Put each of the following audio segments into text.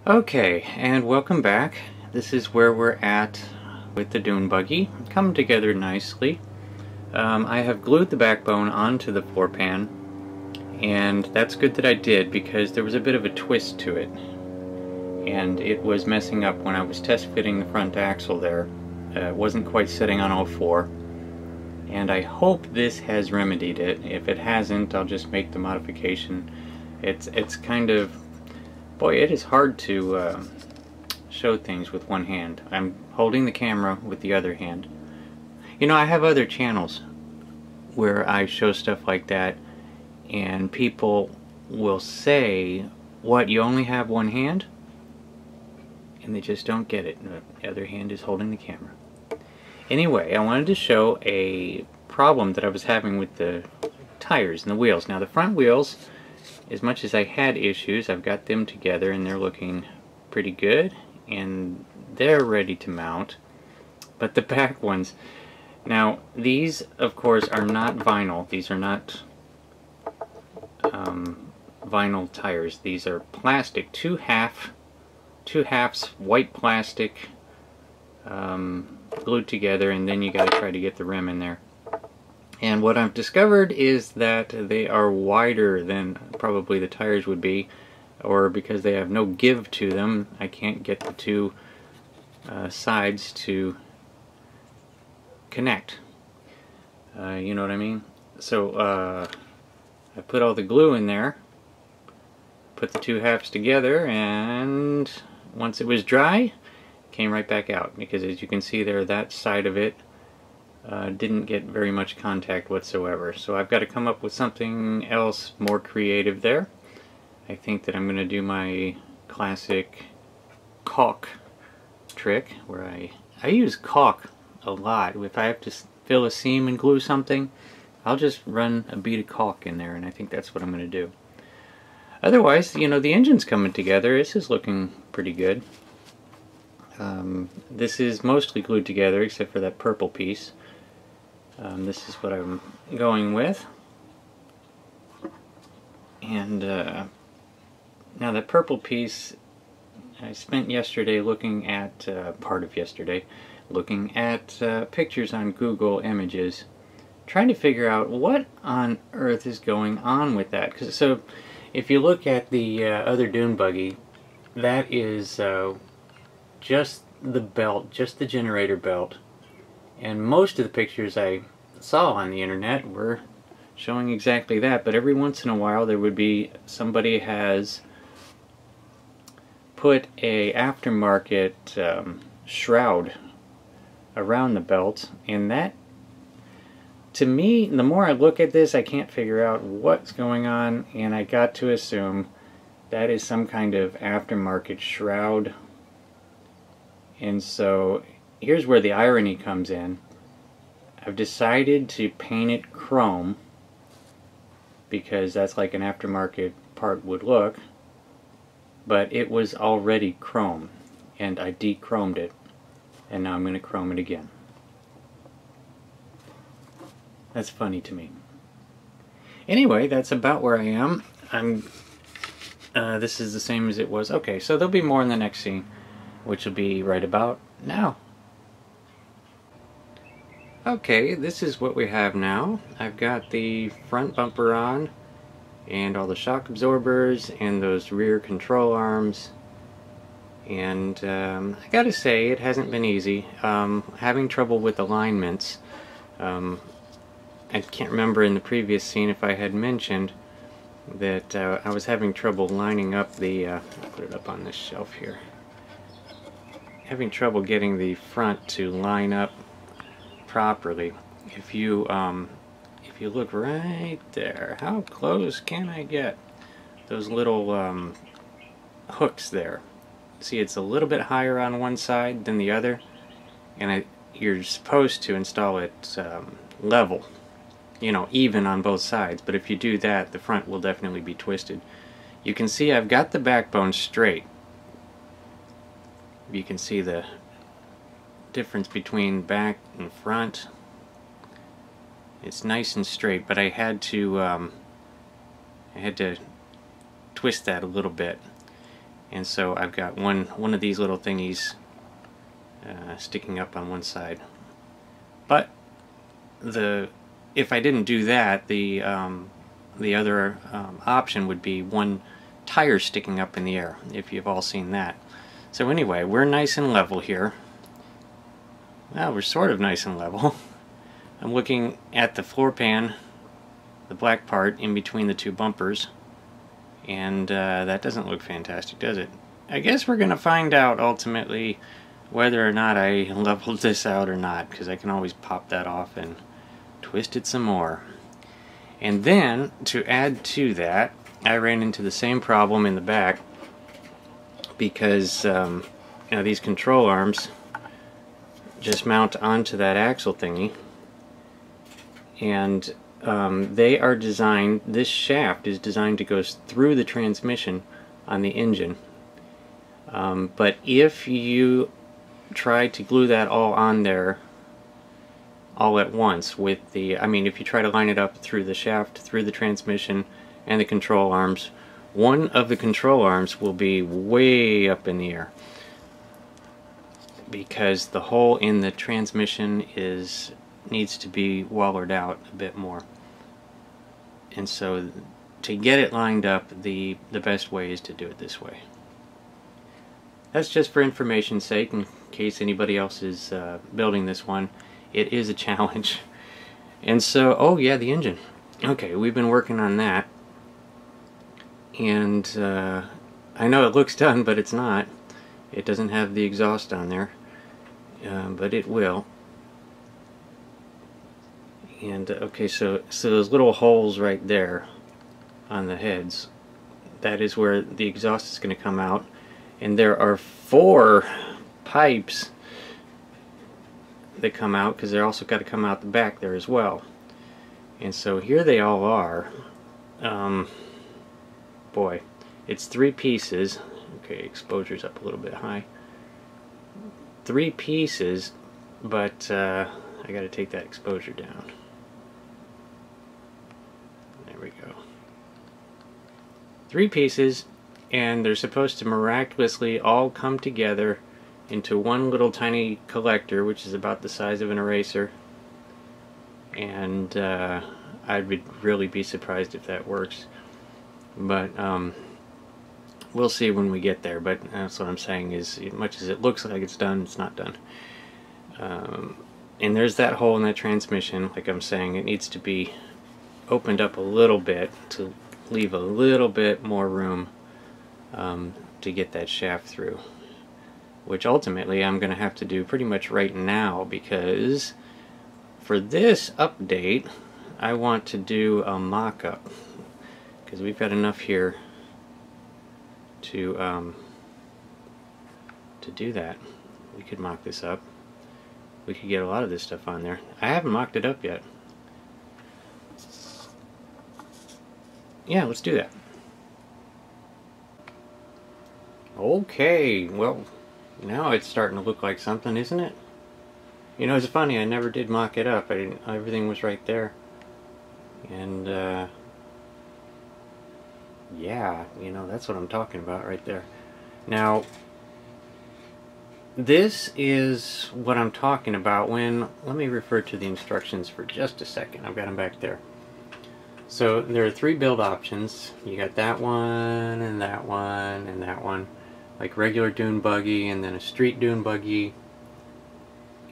Okay, and welcome back. This is where we're at with the Dune Buggy. Come together nicely. I have glued the backbone onto the floor pan, and that's good that I did because there was a bit of a twist to it. And it was messing up when I was test fitting the front axle there. It wasn't quite sitting on all four. And I hope this has remedied it. If it hasn't, I'll just make the modification. It's kind of... Boy, it is hard to show things with one hand. I'm holding the camera with the other hand. You know, I have other channels where I show stuff like that, and people will say, "What, you only have one hand?" And they just don't get it. The other hand is holding the camera. Anyway, I wanted to show a problem that I was having with the tires and the wheels. Now, the front wheels, as much as I had issues, I've got them together and they're looking pretty good and they're ready to mount. But the back ones, now these of course are not vinyl. These are not vinyl tires. These are plastic, two halves white plastic glued together, and then you got to try to get the rim in there. And what I've discovered is that they are wider than probably the tires would be, or because they have no give to them, I can't get the two sides to connect. You know what I mean? So I put all the glue in there, put the two halves together, and once it was dry, it came right back out, because as you can see there, that side of it didn't get very much contact whatsoever. So I've got to come up with something else more creative there. I think that I'm going to do my classic caulk trick, where I use caulk a lot. If I have to fill a seam and glue something, I'll just run a bead of caulk in there, and I think that's what I'm going to do. Otherwise, you know, the engine's coming together. This is looking pretty good. This is mostly glued together except for that purple piece. This is what I'm going with. And now the purple piece, I spent yesterday looking at, part of yesterday, looking at pictures on Google Images, trying to figure out what on earth is going on with that. So if you look at the other Dune Buggy, that is just the belt, just the generator belt. And most of the pictures I saw on the internet were showing exactly that, but every once in a while there would be somebody has put a aftermarket shroud around the belt, and that, to me, the more I look at this, I can't figure out what's going on, and I got to assume that is some kind of aftermarket shroud. And so here's where the irony comes in. I've decided to paint it chrome because that's like an aftermarket part would look, but it was already chrome and I de-chromed it, and now I'm going to chrome it again. That's funny to me. Anyway, that's about where I am. This is the same as it was. Okay, so there'll be more in the next scene, which will be right about now. Okay, this is what we have now. I've got the front bumper on, and all the shock absorbers, and those rear control arms. And I gotta say, it hasn't been easy. Having trouble with alignments. I can't remember in the previous scene if I had mentioned that I was having trouble lining up the... I'll put it up on this shelf here. Having trouble getting the front to line up properly. If you look right there, how close can I get? Those little hooks there. See, it's a little bit higher on one side than the other, and you're supposed to install it level, you know, even on both sides. But if you do that, the front will definitely be twisted. You can see I've got the backbone straight. You can see the difference between back and front. It's nice and straight, but I had to twist that a little bit. and so I've got one of these little thingies sticking up on one side. But if I didn't do that, the other option would be one tire sticking up in the air, if you've all seen that. So anyway, we're nice and level here. Well, we're sort of nice and level. I'm looking at the floor pan, the black part in between the two bumpers, and that doesn't look fantastic, does it? I guess we're gonna find out ultimately whether or not I leveled this out or not, because I can always pop that off and twist it some more. And then, to add to that, I ran into the same problem in the back, because you know, these control arms just mount onto that axle thingy, and they are designed, this shaft is designed to go through the transmission on the engine. But if you try to glue that all on there all at once with the, I mean, if you try to line it up through the shaft, through the transmission, and the control arms, one of the control arms will be way up in the air, because the hole in the transmission needs to be wallered out a bit more. And so to get it lined up, the best way is to do it this way. That's just for information's sake, in case anybody else is building this one. It is a challenge. And so, oh yeah, the engine. Okay, we've been working on that. And I know it looks done, but it's not. It doesn't have the exhaust on there, but it will. And okay, so those little holes right there on the heads, that is where the exhaust is going to come out. And there are 4 pipes that come out, because they're also got to come out the back there as well. And so here they all are. Boy, it's 3 pieces. Okay, exposure's up a little bit high. 3 pieces, but I got to take that exposure down. There we go. 3 pieces, and they're supposed to miraculously all come together into one little tiny collector, which is about the size of an eraser. And I would really be surprised if that works. But we'll see when we get there. But that's what I'm saying, is as much as it looks like it's done, it's not done. And there's that hole in that transmission. Like I'm saying, it needs to be opened up a little bit to leave a little bit more room to get that shaft through, which ultimately I'm going to have to do pretty much right now, because for this update I want to do a mock-up, because we've got enough here to do that. We could mock this up. We could get a lot of this stuff on there. I haven't mocked it up yet. Yeah, let's do that. Okay, well, now it's starting to look like something, isn't it? You know, it's funny, I never did mock it up. Everything was right there. And, yeah, you know, that's what I'm talking about right there. Now, this is what I'm talking about when, let me refer to the instructions for just a second. I've got them back there. So, there are 3 build options. You got that one, and that one, and that one. Like regular dune buggy, and then a street dune buggy,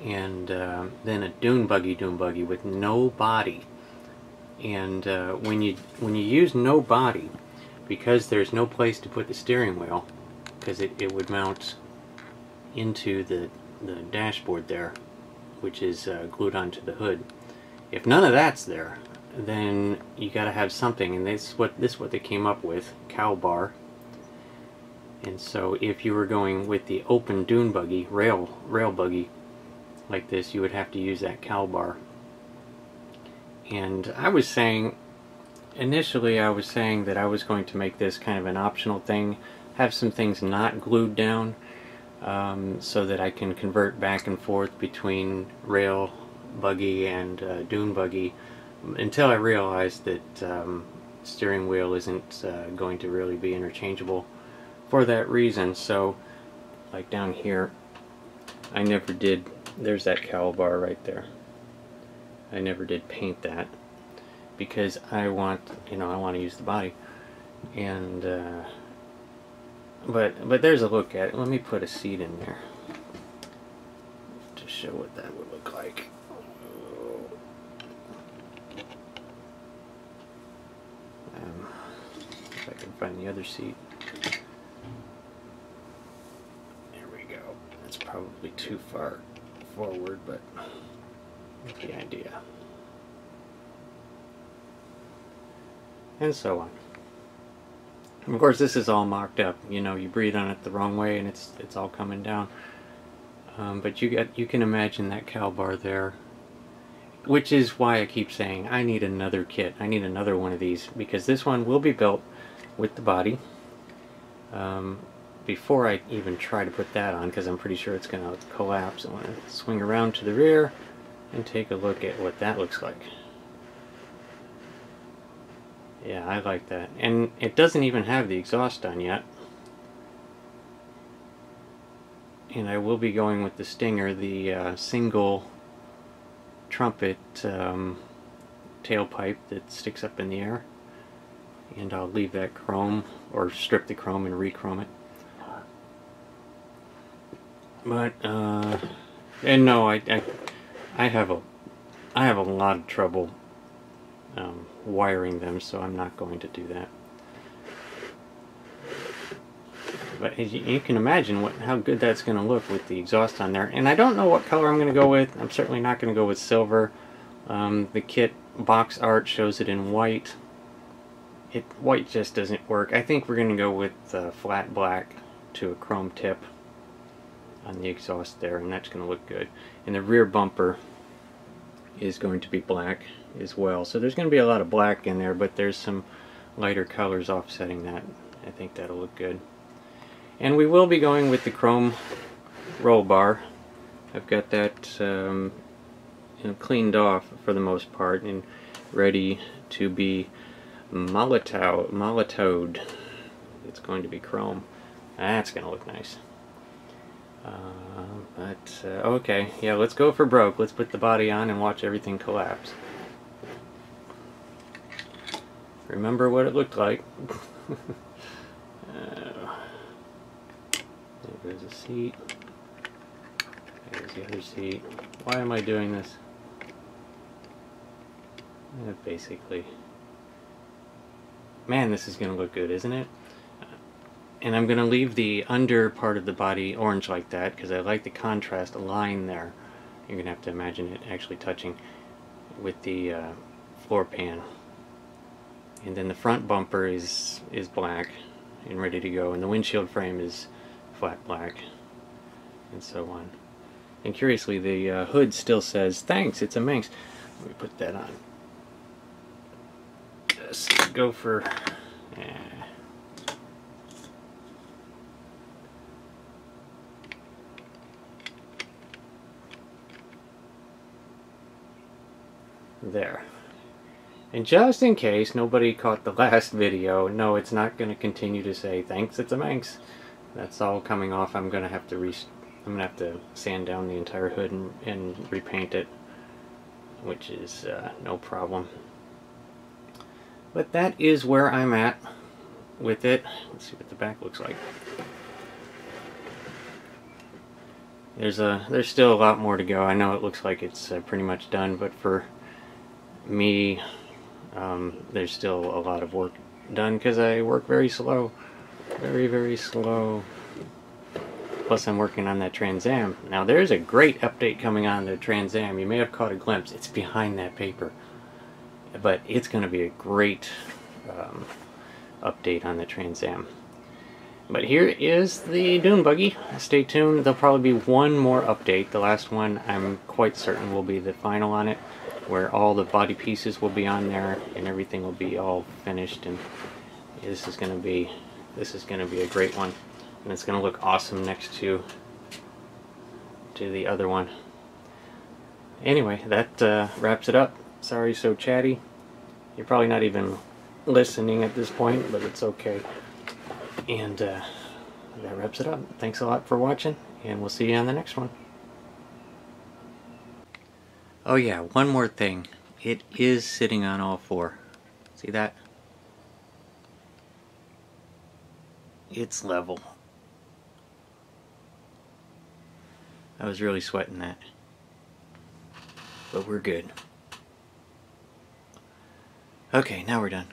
and then a dune buggy with no body. And when you use no body, because there's no place to put the steering wheel, because it would mount into the dashboard there, which is glued onto the hood. If none of that's there, then you got to have something, and this is what they came up with: cowl bar. And so if you were going with the open dune buggy, rail buggy like this, you would have to use that cowl bar. And I was saying, initially I was saying that I was going to make this kind of an optional thing, have some things not glued down, so that I can convert back and forth between rail buggy and dune buggy, until I realized that steering wheel isn't going to really be interchangeable for that reason. So like down here, I never did, there's that cowl bar right there. I never did paint that because I want, you know, I want to use the body. And but there's a look at it. Let me put a seat in there to show what that would look like. If I can find the other seat. There we go. That's probably too far forward, but that's the idea. And so on. Of course, this is all mocked up. You know, you breathe on it the wrong way, and it's all coming down. But you can imagine that cowl bar there, which is why I keep saying I need another kit. I need another one of these because this one will be built with the body. Before I even try to put that on, because I'm pretty sure it's going to collapse, I want to swing around to the rear and take a look at what that looks like. Yeah, I like that. And it doesn't even have the exhaust on yet. And I will be going with the Stinger, the single trumpet tailpipe that sticks up in the air. And I'll leave that chrome, or strip the chrome and re-chrome it. But, and no, I have a lot of trouble wiring them, so I'm not going to do that. But you can imagine how good that's going to look with the exhaust on there. And I don't know what color I'm going to go with. I'm certainly not going to go with silver. The kit box art shows it in white. White just doesn't work. I think we're going to go with flat black to a chrome tip on the exhaust there, and that's going to look good. And the rear bumper is going to be black as well. So there's going to be a lot of black in there, but there's some lighter colors offsetting that. I think that'll look good. And we will be going with the chrome roll bar. I've got that you know, cleaned off for the most part and ready to be molotowed. It's going to be chrome. That's going to look nice. Okay, yeah, let's go for broke. Let's put the body on and watch everything collapse. Remember what it looked like. There's a seat. There's the other seat. Why am I doing this? Basically. Man, this is going to look good, isn't it? And I'm going to leave the under part of the body orange like that because I like the contrast line there. You're going to have to imagine it actually touching with the floor pan. And then the front bumper is black and ready to go, and the windshield frame is flat black, and so on. And curiously, the hood still says, "Thanks, it's a Manx." Let me put that on. Just go for... There. And just in case nobody caught the last video, no, it's not going to continue to say, "Thanks, it's a Manx." That's all coming off. I'm going to have to sand down the entire hood and repaint it, which is no problem. But that is where I'm at with it. Let's see what the back looks like. There's still a lot more to go. I know it looks like it's pretty much done, but for me, there's still a lot of work done because I work very slow. Very, very slow. Plus I'm working on that Trans Am. Now there's a great update coming on the Trans Am. You may have caught a glimpse. It's behind that paper. But it's going to be a great update on the Trans Am. But here is the Dune Buggy. Stay tuned. There'll probably be one more update. The last one, I'm quite certain, will be the final on it, where all the body pieces will be on there and everything will be all finished. And this is going to be a great one, and it's going to look awesome next to the other one. Anyway, that wraps it up. Sorry, so chatty. You're probably not even listening at this point, but it's okay. And that wraps it up. Thanks a lot for watching, and we'll see you on the next one. Oh yeah, one more thing. It is sitting on all four. See that? It's level. I was really sweating that. But we're good. Okay, now we're done.